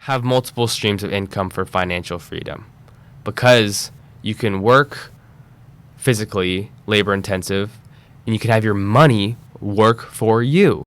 have multiple streams of income for financial freedom, because you can work physically, labor intensive, and you can have your money work for you.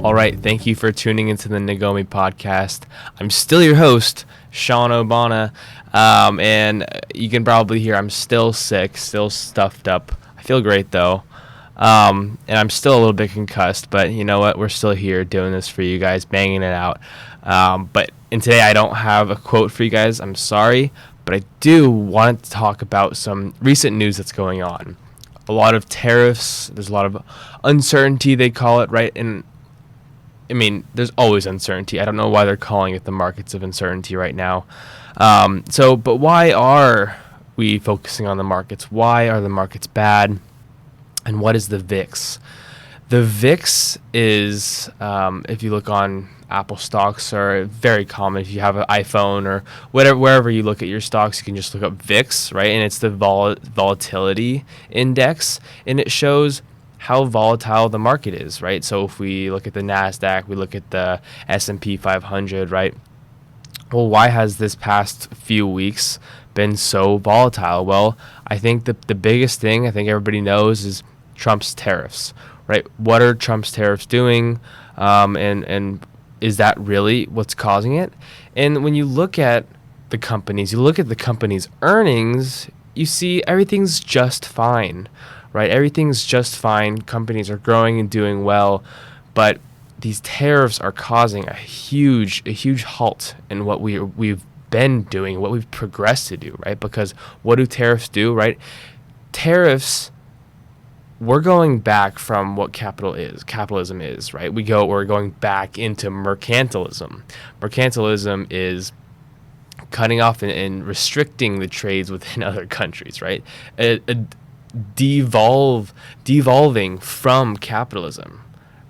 All right, thank you for tuning into the NAGOMI podcast. I'm still your host, Sean Obana, and you can probably hear I'm still sick, still stuffed up. I feel great though, and I'm still a little bit concussed, but you know what? We're still here doing this for you guys, banging it out. And today I don't have a quote for you guys. I'm sorry, but I do want to talk about some recent news that's going on. A lot of tariffs. There's a lot of uncertainty, they call it, right? And I mean, there's always uncertainty. I don't know why they're calling it the markets of uncertainty right now. But why are we focusing on the markets? Why are the markets bad? And what is the VIX? The VIX is, if you look on Apple stocks, are very common. If you have an iPhone or whatever, wherever you look at your stocks, you can just look up VIX, right? And it's the volatility index, and it shows how volatile the market is, right? So if we look at the NASDAQ, we look at the S&P 500, right? Well, why has this past few weeks been so volatile? Well, I think the biggest thing I think everybody knows is Trump's tariffs, right? What are Trump's tariffs doing? And is that really what's causing it? And when you look at the companies, you look at the company's earnings, you see everything's just fine. Right, everything's just fine. Companies are growing and doing well, but these tariffs are causing a huge halt in what we've been doing, what we've progressed to do, right? Because what do tariffs do, right? Tariffs, we're going back from what capitalism is, right? We're going back into mercantilism. Mercantilism is cutting off and restricting the trades within other countries, right? Devolving from capitalism,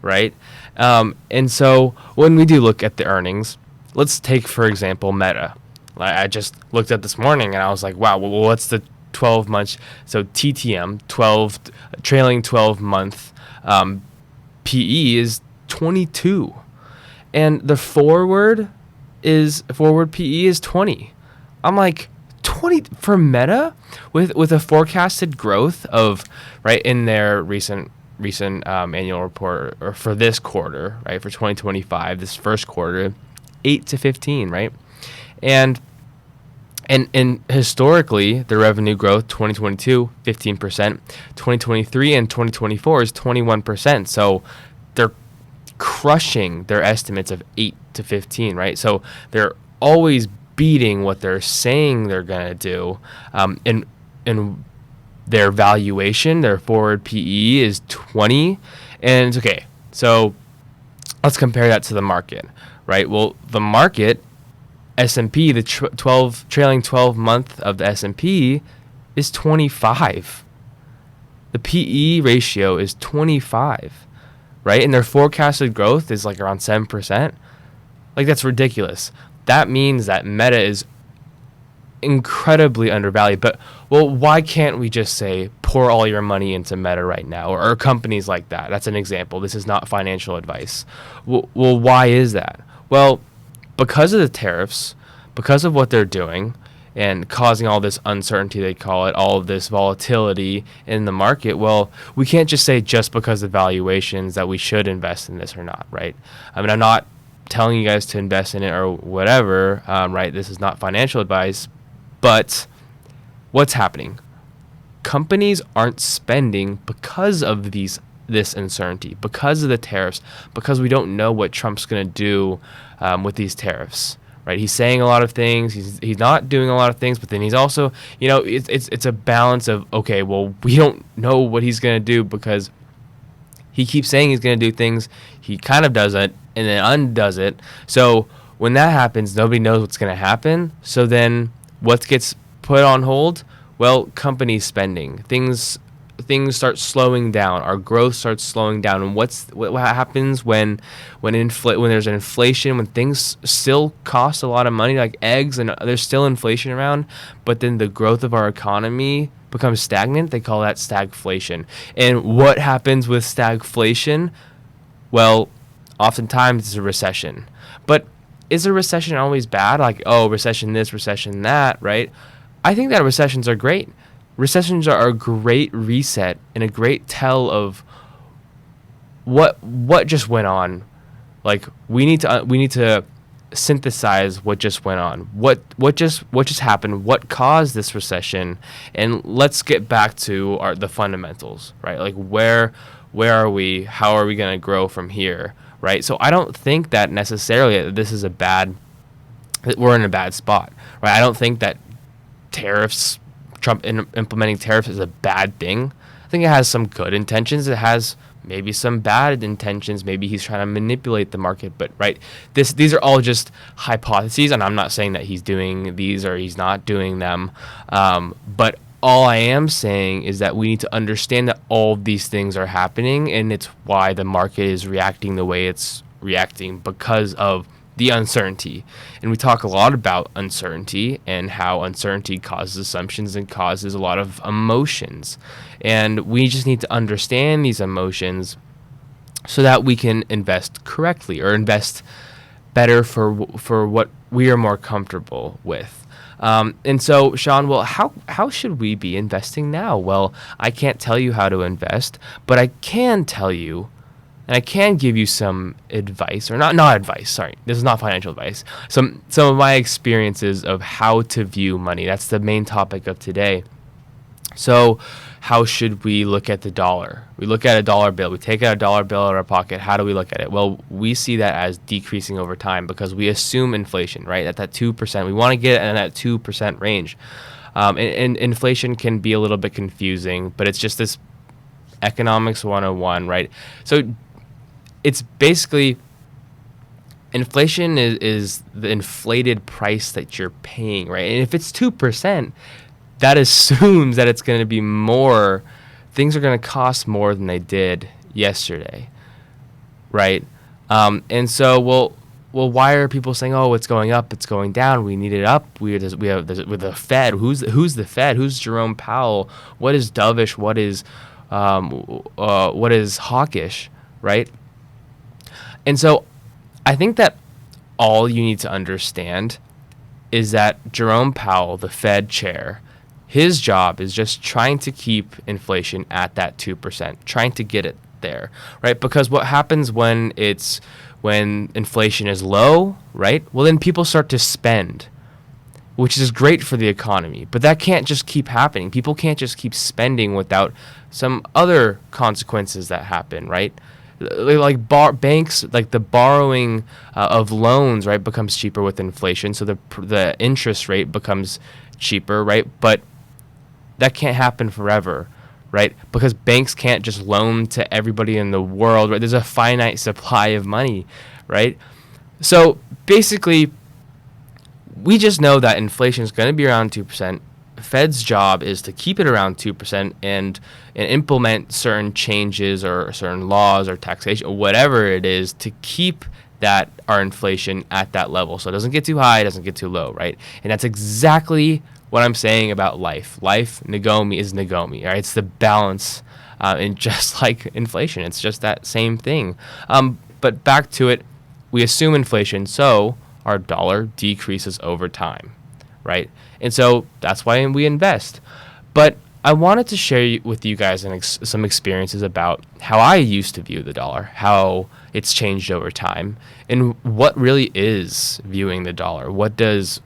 right? And so when we do look at the earnings, let's take, for example, Meta. I just looked at this morning and I was like, wow, well, what's the 12 months? So TTM, trailing 12 month PE is 22. And the forward PE is 20. I'm like, 20 for Meta with a forecasted growth of, right, in their recent annual report, or for this quarter, right, for 2025, this first quarter, 8 to 15, right? And historically, the revenue growth 2022 15%, 2023 and 2024 is 21%. So they're crushing their estimates of 8 to 15, right? So they're always beating what they're saying they're going to do. And their valuation, their forward PE is 20. And it's okay. So let's compare that to the market, right? Well, the market, S&P, the trailing 12 month of the S&P is 25. The PE ratio is 25, right? And their forecasted growth is like around 7%. Like, that's ridiculous. That means that Meta is incredibly undervalued. But, well, why can't we just say pour all your money into Meta right now, or companies like that? That's an example. This is not financial advice. Well, why is that? Well, because of the tariffs, because of what they're doing and causing all this uncertainty, they call it, all of this volatility in the market, well, we can't just say just because of valuations that we should invest in this or not, right? I mean, I'm not telling you guys to invest in it or whatever, right? This is not financial advice, but what's happening? Companies aren't spending because of this uncertainty, because of the tariffs, because we don't know what Trump's going to do with these tariffs, right? He's saying a lot of things, he's not doing a lot of things, but then he's also, it's a balance of, okay, well, we don't know what he's going to do because he keeps saying he's going to do things, he kind of does it, and then undoes it. So when that happens, nobody knows what's going to happen. So then what gets put on hold? Well, company spending. Things start slowing down. Our growth starts slowing down. And what happens when there's an inflation, when things still cost a lot of money, like eggs, and there's still inflation around, but then the growth of our economy becomes stagnant, they call that stagflation. And what happens with stagflation? Well, oftentimes it's a recession. But is a recession always bad? Like, oh, recession this, recession that, right? I think that recessions are great. Recessions are a great reset and a great tell of what just went on. Like, we need to synthesize what just went on. What just happened? What caused this recession? And let's get back to the fundamentals, right? Like, where are we? How are we going to grow from here, right? So I don't think that necessarily this is that we're in a bad spot, right? I don't think that Trump implementing tariffs is a bad thing. I think it has some good intentions. It has maybe some bad intentions. Maybe he's trying to manipulate the market. But right, these are all just hypotheses, and I'm not saying that he's doing these or he's not doing them. But all I am saying is that we need to understand that all of these things are happening, and it's why the market is reacting the way it's reacting, because of the uncertainty. And we talk a lot about uncertainty and how uncertainty causes assumptions and causes a lot of emotions. And we just need to understand these emotions so that we can invest correctly or invest better for what we are more comfortable with. And so, Sean, well, how should we be investing now? Well, I can't tell you how to invest, but I can tell you, and I can give you some advice, or not advice, sorry, this is not financial advice, some of my experiences of how to view money. That's the main topic of today. So how should we look at the dollar? We look at a dollar bill. We take out a dollar bill out of our pocket. How do we look at it? Well, we see that as decreasing over time because we assume inflation, right? At that 2%. We want to get in that 2% range. And inflation can be a little bit confusing, but it's just this economics 101, right? So it's basically inflation is the inflated price that you're paying, right? And if it's 2%, that assumes that it's going to be more. Things are going to cost more than they did yesterday, right? And so, well, why are people saying, "Oh, it's going up, it's going down"? We need it up. We have with the Fed. Who's the Fed? Who's Jerome Powell? What is dovish? What is hawkish, right? And so, I think that all you need to understand is that Jerome Powell, the Fed chair, his job is just trying to keep inflation at that 2%, trying to get it there, right? Because what happens when inflation is low, right? Well, then people start to spend, which is great for the economy. But that can't just keep happening. People can't just keep spending without some other consequences that happen, right? Like banks, like the borrowing of loans, right, becomes cheaper with inflation. So the interest rate becomes cheaper, right? But that can't happen forever, right? Because banks can't just loan to everybody in the world, right? There's a finite supply of money, right? So basically, we just know that inflation is going to be around 2%. Fed's job is to keep it around 2% and implement certain changes or certain laws or taxation or whatever it is to keep that our inflation at that level. So it doesn't get too high, it doesn't get too low, right? And that's exactly what I'm saying about life. Life, NAGOMI, is NAGOMI, right? It's the balance, and just like inflation, it's just that same thing. But back to it, we assume inflation, so our dollar decreases over time, right? And so that's why we invest. But I wanted to share with you guys some experiences about how I used to view the dollar, how it's changed over time, and what really is viewing the dollar. What does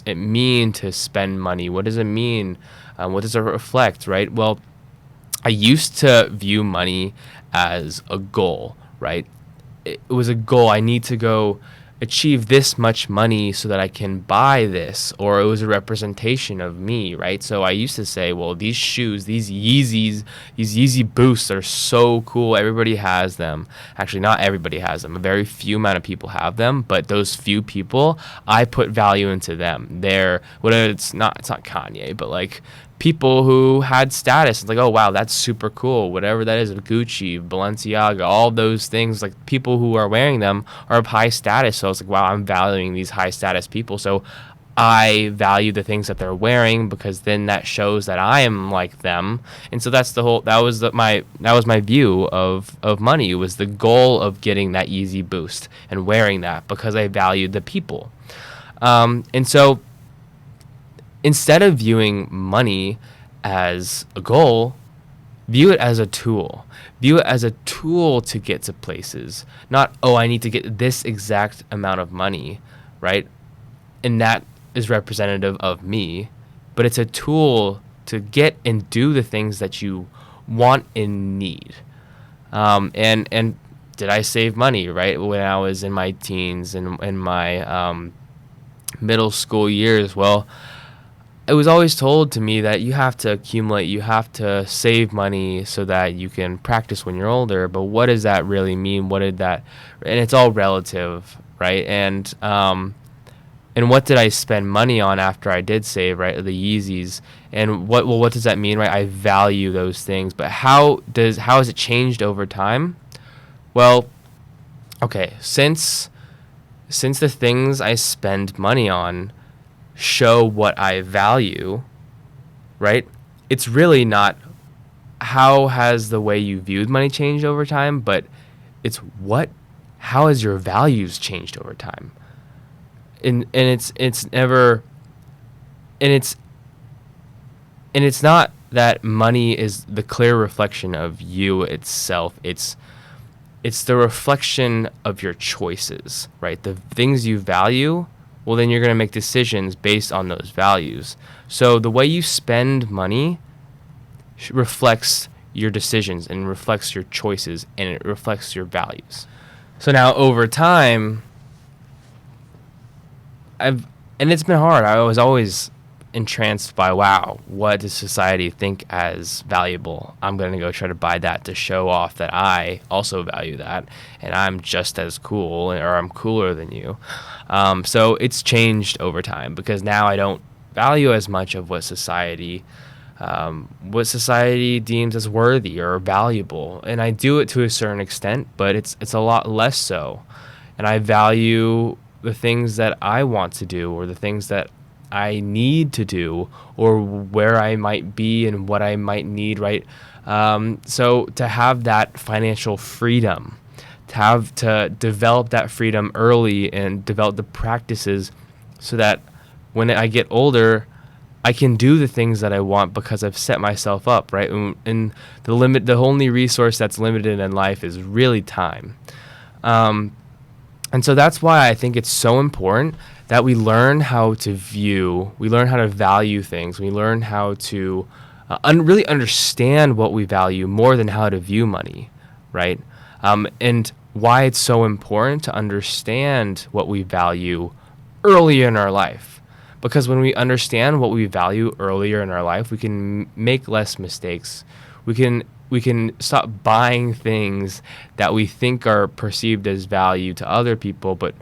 it mean to spend money? What does it mean? What does it reflect, right? Well, I used to view money as a goal, right? It was a goal. I need to go achieve this much money so that I can buy this, or it was a representation of me, right? So I used to say, well, these shoes, these Yeezys, these Yeezy Boosts are so cool. Everybody has them. Actually, not everybody has them. A very few amount of people have them, but those few people, I put value into them. It's not Kanye, but like people who had status. It's like, oh wow, that's super cool. Whatever that is, Gucci, Balenciaga, all those things, like people who are wearing them are of high status. So it's like, wow, I'm valuing these high status people. So I value the things that they're wearing, because then that shows that I am like them. And so that's that was my view of money. It was the goal of getting that Yeezy boost and wearing that, because I valued the people. And so instead of viewing money as a goal, view it as a tool. View it as a tool to get to places. Not, oh, I need to get this exact amount of money, right? And that is representative of me. But it's a tool to get and do the things that you want and need. And did I save money, right? When I was in my teens and in my middle school years, well, it was always told to me that you have to accumulate, you have to save money so that you can practice when you're older. But what does that really mean? And it's all relative, right? And what did I spend money on after I did save, right? The Yeezys. And what does that mean, right? I value those things. But how has it changed over time? Well, okay, since the things I spend money on show what I value, right? It's really not how has the way you viewed money changed over time, but it's how has your values changed over time? And it's not that money is the clear reflection of you itself. It's the reflection of your choices, right? The things you value, well, then you're going to make decisions based on those values. So the way you spend money reflects your decisions and reflects your choices, and it reflects your values. So now over time, and it's been hard. I was always entranced by, wow, what does society think as valuable? I'm going to go try to buy that to show off that I also value that, and I'm just as cool, or I'm cooler than you. So it's changed over time, because now I don't value as much of what society deems as worthy or valuable, and I do it to a certain extent, but it's a lot less so. And I value the things that I want to do, or the things that I need to do, or where I might be and what I might need, right? So to have that financial freedom, to develop that freedom early and develop the practices so that when I get older, I can do the things that I want because I've set myself up, right? And the only resource that's limited in life is really time. And so that's why I think it's so important that we learn how to value things. We learn how to really understand what we value more than how to view money, right? And why it's so important to understand what we value early in our life. Because when we understand what we value earlier in our life, we can make less mistakes. We can stop buying things that we think are perceived as value to other people, but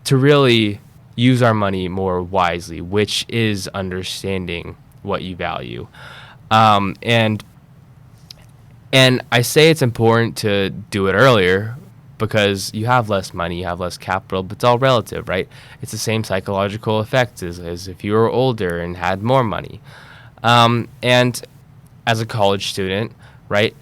to really use our money more wisely, which is understanding what you value. And I say it's important to do it earlier because you have less money, you have less capital, but it's all relative, right? It's the same psychological effect as if you were older and had more money. And as a college student, right,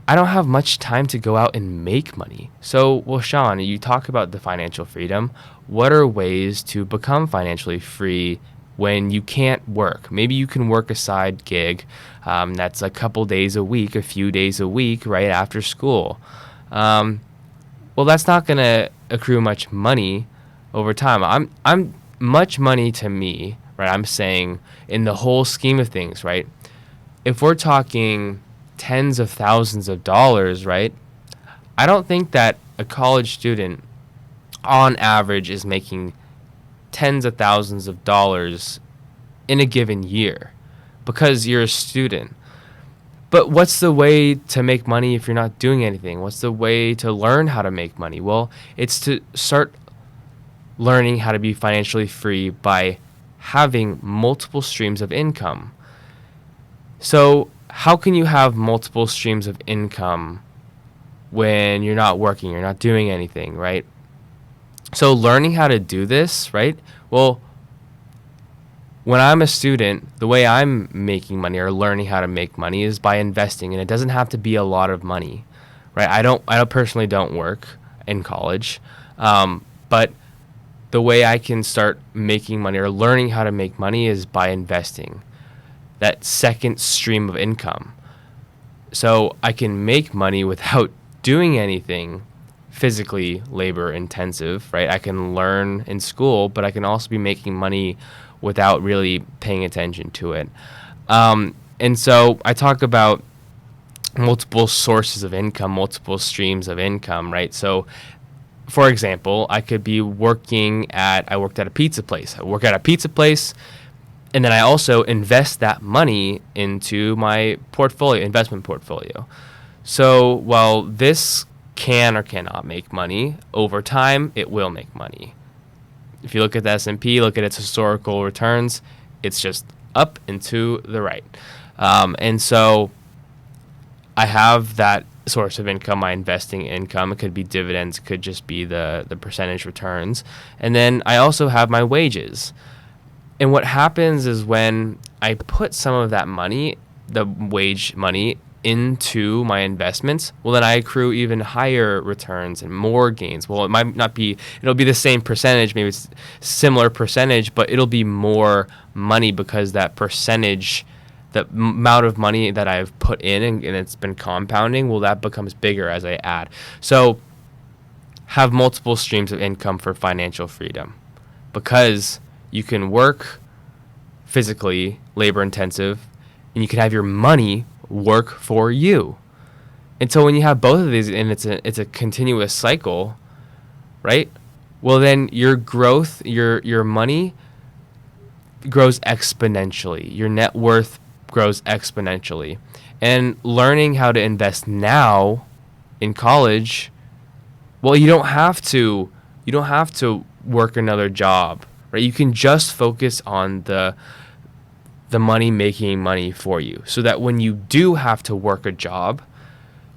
I don't have much time to go out and make money. So, well, Sean, you talk about the financial freedom. What are ways to become financially free when you can't work? Maybe you can work a side gig that's a couple days a week, a few days a week, right after school. Well, that's not going to accrue much money over time. I'm much money to me, right? I'm saying in the whole scheme of things, right? If we're talking tens of thousands of dollars, right? I don't think that a college student on average is making tens of thousands of dollars in a given year because you're a student. But what's the way to make money if you're not doing anything? What's the way to learn how to make money? Well, it's to start learning how to be financially free by having multiple streams of income. So how can you have multiple streams of income when you're not working, you're not doing anything, right? So learning how to do this, right? Well, when I'm a student, the way I'm making money or learning how to make money is by investing, and it doesn't have to be a lot of money, right? I personally don't work in college, but the way I can start making money or learning how to make money is by investing, that second stream of income. So I can make money without doing anything physically labor intensive, right? I can learn in school, but I can also be making money without really paying attention to it. And so I talk about multiple sources of income, multiple streams of income, right? So, for example, I could be I worked at a pizza place. I work at a pizza place, and then I also invest that money into my investment portfolio. So while this can or cannot make money, over time, it will make money. If you look at the S&P, look at its historical returns, it's just up and to the right. And so I have that source of income, my investing income. It could be dividends, it could just be the percentage returns. And then I also have my wages. And what happens is when I put some of that money, the wage money, into my investments, well, then I accrue even higher returns and more gains. Well, it might not be, it'll be the same percentage, maybe it's similar percentage, but it'll be more money because that percentage, the amount of money that I've put in and it's been compounding, well, that becomes bigger as I add. So have multiple streams of income for financial freedom, because you can work physically, labor intensive, and you can have your money work for you. And so when you have both of these, and it's a continuous cycle, right? Well, then your growth, your money grows exponentially. Your net worth grows exponentially. And learning how to invest now in college, well, you don't have to work another job, right? You can just focus on the money making money for you, so that when you do have to work a job,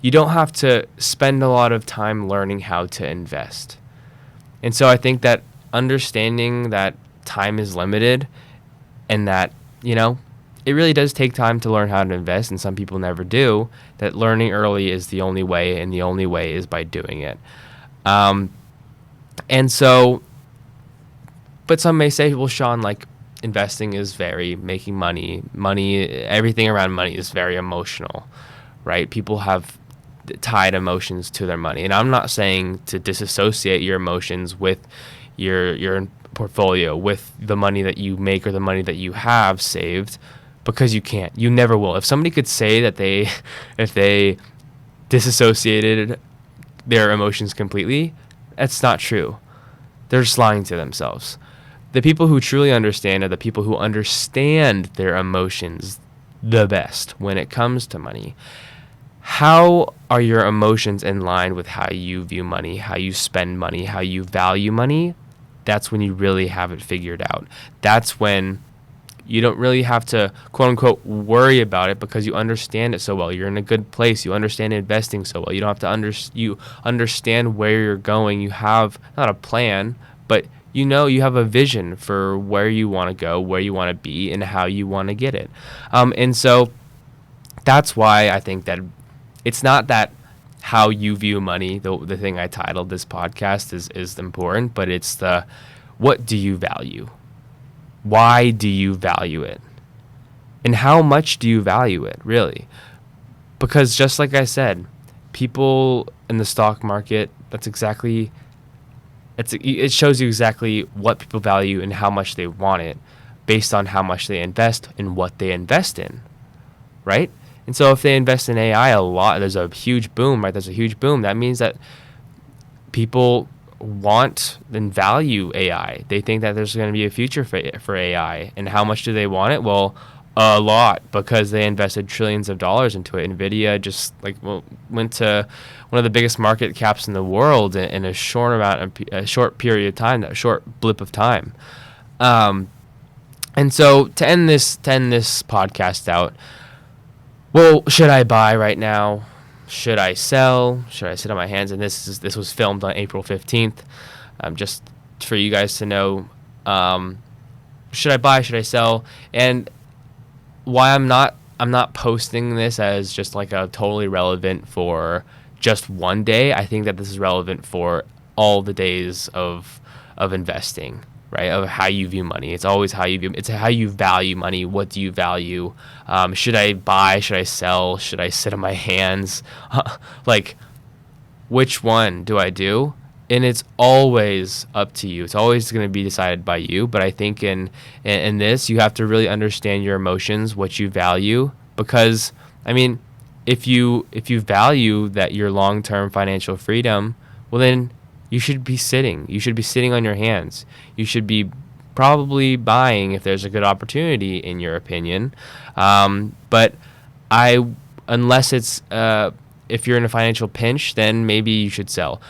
you don't have to spend a lot of time learning how to invest. And so I think that understanding that time is limited, and that, it really does take time to learn how to invest, and some people never do, that learning early is the only way, and the only way is by doing it. And so, but some may say, well, Sean, investing is making money, everything around money is very emotional, right? People have tied emotions to their money. And I'm not saying to disassociate your emotions with your portfolio, with the money that you make or the money that you have saved, because you can't. You never will. If somebody could say that if they disassociated their emotions completely, that's not true. They're just lying to themselves. The people who truly understand are the people who understand their emotions the best when it comes to money. How are your emotions in line with how you view money, how you spend money, how you value money? That's when you really have it figured out. That's when you don't really have to, quote unquote, worry about it, because you understand it so well. You're in a good place. You understand investing so well. You don't have to you understand where you're going. You have not a plan, but you have a vision for where you want to go, where you want to be, and how you want to get it. And so that's why I think that it's not that how you view money, the thing I titled this podcast is important, but it's what do you value? Why do you value it? And how much do you value it, really? Because just like I said, people in the stock market, it shows you exactly what people value and how much they want it, based on how much they invest and what they invest in, right? And so if they invest in AI a lot, there's a huge boom, right? There's a huge boom. That means that people want and value AI. They think that there's going to be a future for AI. And how much do they want it? Well, a lot, because they invested trillions of dollars into it. NVIDIA just went to one of the biggest market caps in the world in a short period of time, that short blip of time. And so to end this podcast out, well, should I buy right now? Should I sell? Should I sit on my hands? And this was filmed on April 15th. Just for you guys to know, should I buy? Should I sell? And why I'm not posting this as just like a totally relevant for just one day. I think that this is relevant for all the days of investing, right? Of how you view money. It's always how you view. It's how you value money. What do you value? Should I buy? Should I sell? Should I sit on my hands? Like, which one do I do? And it's always up to you. It's always going to be decided by you. But I think in this, you have to really understand your emotions, what you value, because I mean, if you value that your long-term financial freedom, well then you should be sitting. You should be sitting on your hands. You should be probably buying if there's a good opportunity, in your opinion. But unless it's if you're in a financial pinch, then maybe you should sell.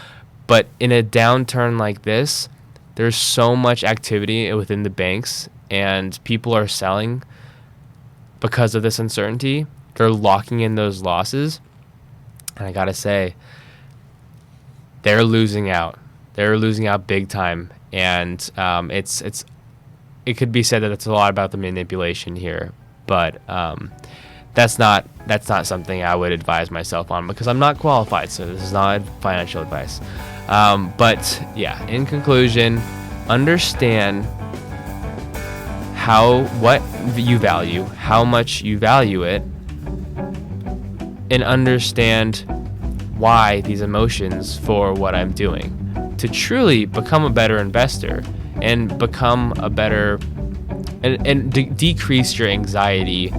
But in a downturn like this, there's so much activity within the banks, and people are selling because of this uncertainty. They're locking in those losses. And I got to say, they're losing out. They're losing out big time. And it could be said that it's a lot about the manipulation here. But that's not something I would advise myself on, because I'm not qualified. So this is not financial advice. But yeah, in conclusion, understand what you value, how much you value it, and understand why these emotions for what I'm doing, to truly become a better investor and become a better and decrease your anxiety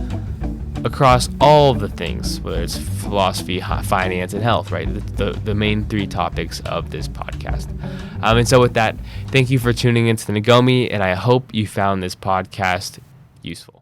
across all of the things, whether it's philosophy, finance, and health, right? The main three topics of this podcast. And so with that, thank you for tuning into the NAGOMI, and I hope you found this podcast useful.